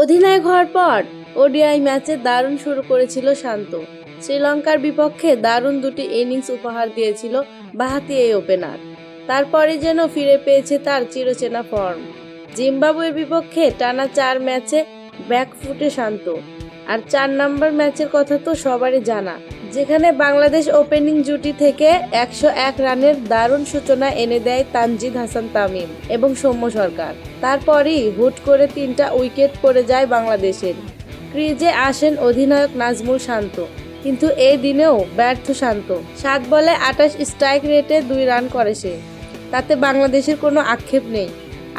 অধিনায়ক হওয়ার পর ওডিআই ম্যাচে দারুণ শুরু করেছিল শান্ত। শ্রীলঙ্কার বিপক্ষে দারুণ দুটি ইনিংস উপহার দিয়েছিল বাঁহাতি এই ওপেনার। তারপরে যেন ফিরে পেয়েছে তার চিরচেনা ফর্ম। জিম্বাবুয়ের বিপক্ষে টানা 4 ম্যাচে ব্যাকফুটে শান্ত। আর 4 নম্বর ম্যাচের কথা তো সবারই জানা, যেখানে বাংলাদেশ ওপেনিং জুটি থেকে 101 রানের দারুণ সূচনা এনে দেয় তানজিদ হাসান তামিম এবং সৌম্য সরকার। তারপরই হুট করে 3টা উইকেট পড়ে যায় বাংলাদেশের। ক্রিজে আসেন অধিনায়ক নাজমুল শান্ত, কিন্তু এই দিনেও ব্যর্থ শান্ত। 7 বলে 28 স্ট্রাইক রেটে 2 রান করে সে। তাতে বাংলাদেশের কোনো আক্ষেপ নেই।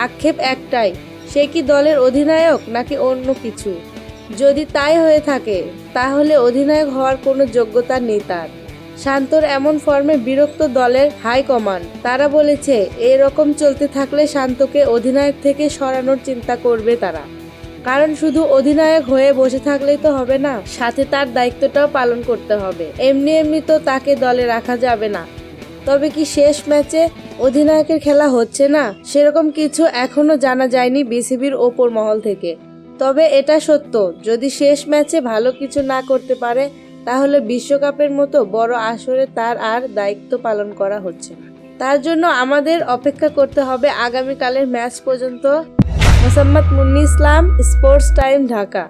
আক্ষেপ একটাই, সে কি দলের অধিনায়ক নাকি অন্য কিছু? যদি তাই হয়ে থাকে তাহলে অধিনায়ক হওয়ার কোনো যোগ্যতা নেই তার। শান্তর এমন ফর্মে বিরক্ত দলের হাইকমান্ড। তারা বলেছে এরকম চলতে থাকলে শান্তকে অধিনায়ক থেকে সরানোর চিন্তা করবে তারা। কারণ শুধু অধিনায়ক হয়ে বসে থাকলেই তো হবে না, সাথে তার দায়িত্বটাও পালন করতে হবে। এমনি এমনি তো তাকে দলে রাখা যাবে না। তবে কি শেষ ম্যাচে অধিনায়কের খেলা হচ্ছে না, সেরকম কিছু এখনো জানা যায়নি বিসিবির ওপর মহল থেকে। তবে এটা সত্য, যদি শেষ ম্যাচে ভালো কিছু না করতে পারে তাহলে বিশ্বকাপের মতো বড় আসরে তার আর দায়িত্ব পালন করা হচ্ছে না। তার জন্য আমাদের অপেক্ষা করতে হবে আগামীকালের ম্যাচ পর্যন্ত। মোসাম্মদ মুন্নী ইসলাম, স্পোর্টস টাইম, ঢাকা।